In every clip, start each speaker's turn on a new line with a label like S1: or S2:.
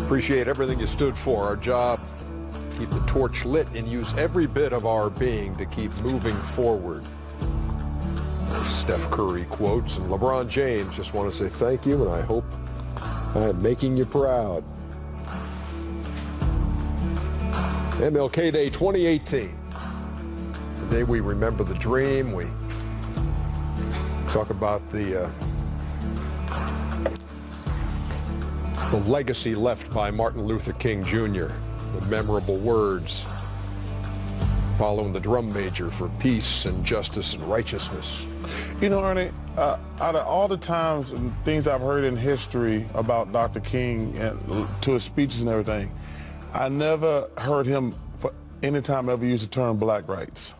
S1: Appreciate everything you stood for. Our job, keep the torch lit and use every bit of our being to keep moving forward. Steph Curry quotes, and LeBron James, just want to say thank you, and I hope I am making you proud. MLK Day 2018. Today we remember the dream. We talk about the legacy left by Martin Luther King Jr., the memorable words following the drum major for peace and justice and righteousness.
S2: You know, Ernie, out of all the times and things I've heard in history about Dr. King and to his speeches and everything, I never heard him for any time ever use the term black rights.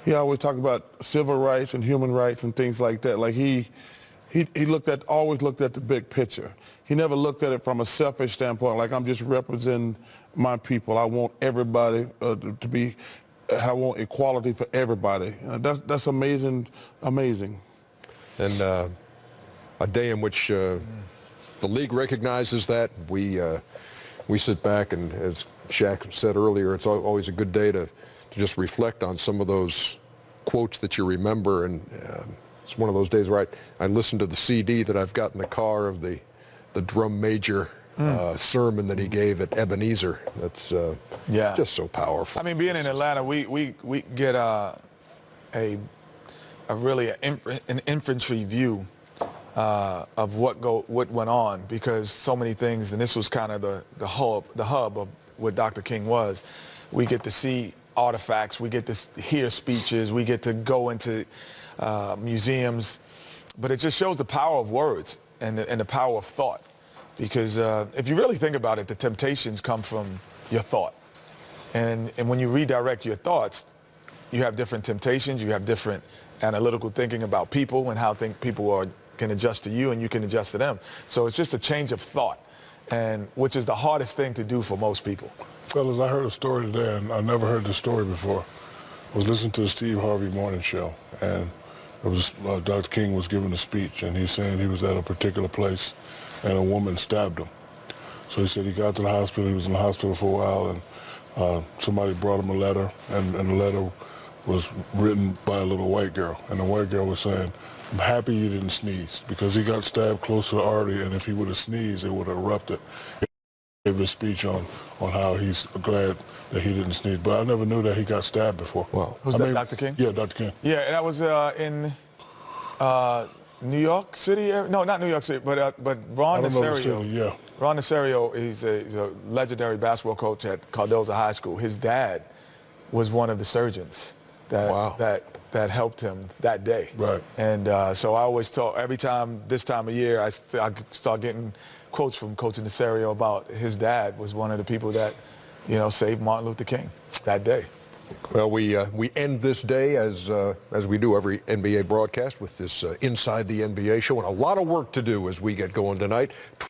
S2: He always talked about civil rights and human rights and things like that. Like he always looked at the big picture. He never looked at it from a selfish standpoint, like I'm just representing my people. I want everybody I want equality for everybody. That's amazing.
S1: And a day in which the league recognizes that. We sit back, and as Shaq said earlier, it's always a good day to just reflect on some of those quotes that you remember. And it's one of those days where I listened to the CD that I've got in the car of the drum major sermon that he gave at Ebenezer. That's just so powerful.
S3: I mean, being in Atlanta, we get an infantry view of what went on, because so many things, and this was kind of the hub of what Dr. King was. We get to see artifacts, we get to hear speeches, we get to go into museums, but it just shows the power of words and the power of thought. Because if you really think about it, the temptations come from your thought. And when you redirect your thoughts, you have different temptations, you have different analytical thinking about people and how people can adjust to you and you can adjust to them. So it's just a change of thought, and which is the hardest thing to do for most people.
S4: Fellas, I heard a story today, and I never heard this story before. I was listening to the Steve Harvey morning show, and it was Dr. King was giving a speech, and he's saying he was at a particular place and a woman stabbed him. So he said he got to the hospital, he was in the hospital for a while, and somebody brought him a letter, and the letter was written by a little white girl. And the white girl was saying, "I'm happy you didn't sneeze," because he got stabbed close to the artery, and if he would have sneezed, it would have erupted. He gave a speech on how he's glad that he didn't sneeze. But I never knew that he got stabbed before.
S1: Wow.
S3: Was that Dr. King?
S4: Yeah, Dr. King.
S3: Yeah, and that was in New York City area? No, not New York City, but Ron Nasario.
S4: Yeah.
S3: Ron Nasario, he's a legendary basketball coach at Cardozo High School. His dad was one of the surgeons that helped him that day.
S4: Right.
S3: And so I always talk, every time this time of year, I start getting quotes from Coach Nasario about his dad was one of the people that, saved Martin Luther King that day.
S1: Well, we end this day as we do every NBA broadcast with this Inside the NBA show, and a lot of work to do as we get going tonight.